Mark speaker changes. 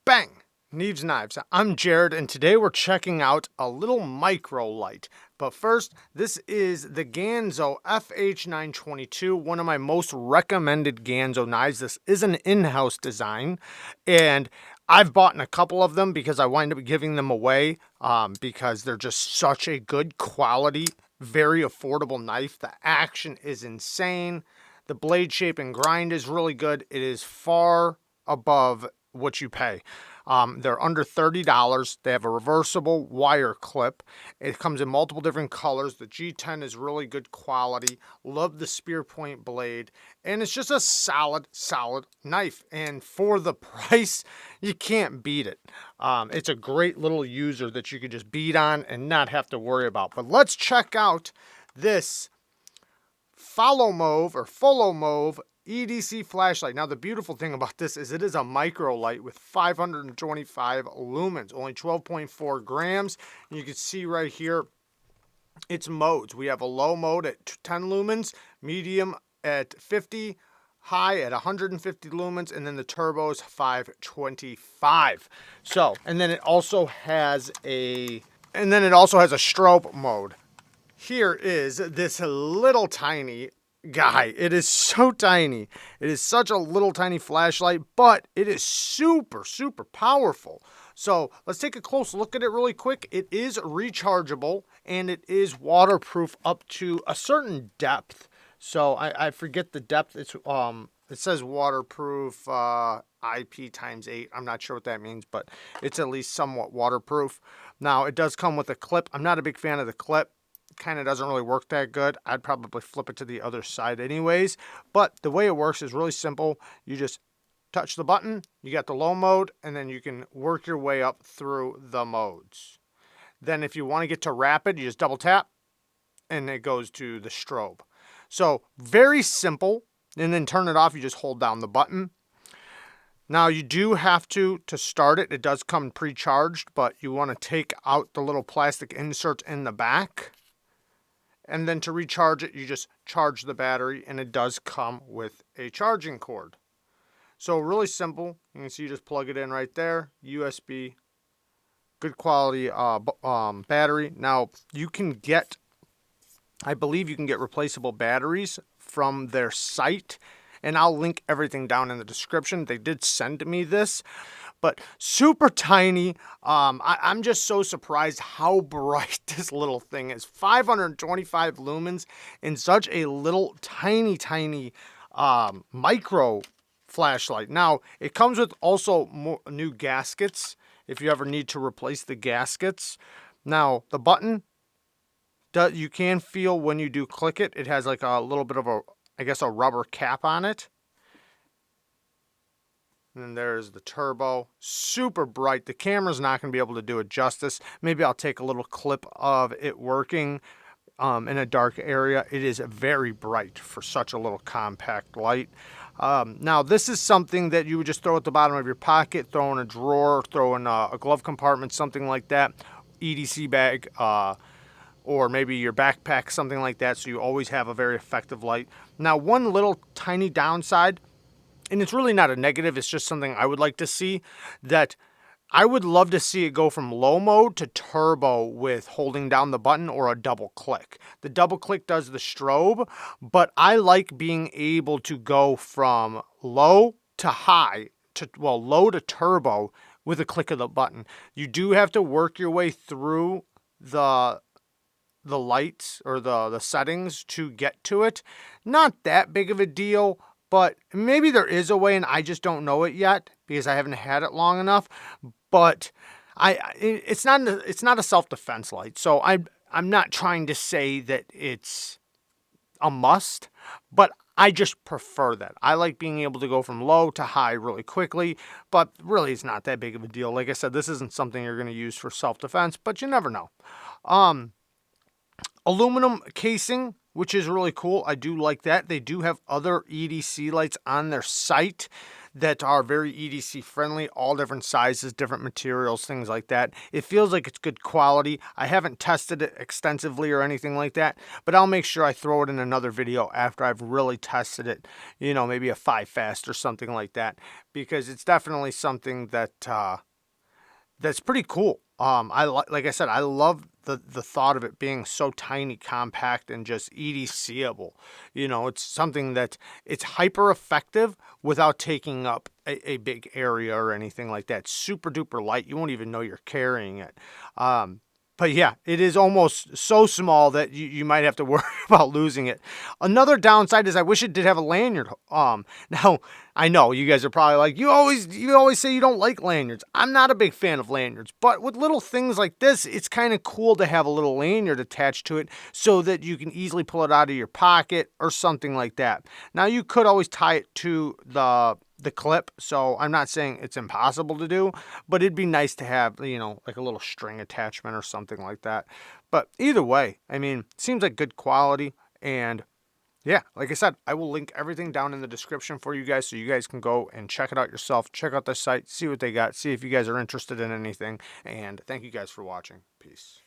Speaker 1: Bang! Neeves Knives. I'm Jared, and today we're checking out a little micro light. But first, this is the GANZO FH922, one of my most recommended GANZO knives. This is an in-house design, and I've bought a couple of them because I wind up giving them away because they're just such a good quality, very affordable knife. The action is insane. The blade shape and grind is really good. It is far above what you pay. They're under $30. They have a reversible wire clip. It comes in multiple different colors. The G10 is really good quality. Love the spear point blade. And it's just a solid knife. And for the price, you can't beat it. It's a great little user that you could just beat on and not have to worry about. But let's check out this FOLOMOV EDC flashlight. Now, the beautiful thing about this is it is a micro light with 525 lumens, only 12.4 grams. And you can see right here, its modes. We have a low mode at 10 lumens, medium at 50, high at 150 lumens, and then the turbo is 525. So, and then it also has a strobe mode. Here is this little tiny guy. It is so tiny. It is such a little tiny flashlight, but it is super powerful. So let's take a close look at it really quick. It is rechargeable and it is waterproof up to a certain depth. So I forget the depth. It's it says waterproof IP times 8. I'm not sure what that means, but it's at least somewhat waterproof. Now it does come with a clip. I'm not a big fan of the clip. Kind of doesn't really work that good. I'd probably flip it to the other side anyways. But the way it works is really simple. You just touch the button, you got the low mode, and then you can work your way up through the modes. Then if you want to get to rapid, you just double tap, and it goes to the strobe. So very simple. And then turn it off, you just hold down the button. Now you do have to start it. It does come pre-charged, but you want to take out the little plastic insert in the back. And then to recharge it, you just charge the battery, and it does come with a charging cord. So really simple. You can see you just plug it in right there. USB, good quality battery. Now you can get, I believe you can get replaceable batteries from their site. And I'll link everything down in the description. They did send me this, but super tiny. I'm just so surprised how bright this little thing is. 525 lumens in such a little tiny micro flashlight. Now, it comes with also new gaskets if you ever need to replace the gaskets. Now, the button, you can feel when you do click it, it has like a little bit of a, I guess, a rubber cap on it. And then there's the turbo. Super bright. The camera's not going to be able to do it justice. Maybe I'll take a little clip of it working in a dark area. It is very bright for such a little compact light. Now, this is something that you would just throw at the bottom of your pocket, throw in a drawer, throw in a glove compartment, something like that. EDC bag, or maybe your backpack, something like that, so you always have a very effective light. Now, one little tiny downside, and it's really not a negative, it's just something I would like to see, that I would love to see it go from low mode to turbo with holding down the button or a double click. The double click does the strobe, but I like being able to go from low to high, low to turbo with a click of the button. You do have to work your way through the lights or the settings to get to it. Not that big of a deal, but maybe there is a way and I just don't know it yet because I haven't had it long enough. But it's not a self-defense light, so I'm not trying to say that it's a must, but I just prefer that. I like being able to go from low to high really quickly, but really it's not that big of a deal. Like I said, this isn't something you're going to use for self-defense, but you never know. Aluminum casing, which is really cool. I do like that. They do have other EDC lights on their site that are very EDC friendly, all different sizes, different materials, things like that. It feels like it's good quality. I haven't tested it extensively or anything like that, but I'll make sure I throw it in another video after I've really tested it, you know, maybe a 5 fast or something like that, because it's definitely something that that's pretty cool. Like I said, I love the thought of it being so tiny, compact, and just EDCable. You know, it's something that it's hyper effective without taking up a big area or anything like that. Super duper light. You won't even know you're carrying it. But yeah, it is almost so small that you might have to worry about losing it. Another downside is I wish it did have a lanyard. Now I know you guys are probably like, you always say you don't like lanyards. I'm not a big fan of lanyards, but with little things like this, it's kind of cool to have a little lanyard attached to it so that you can easily pull it out of your pocket or something like that. Now you could always tie it to the clip, so I'm not saying it's impossible to do, but it'd be nice to have, you know, like a little string attachment or something like that. But either way, I mean, seems like good quality, and yeah, like I said, I will link everything down in the description for you guys so you guys can go and check it out yourself, check out their site, see what they got, see if you guys are interested in anything, and thank you guys for watching. Peace.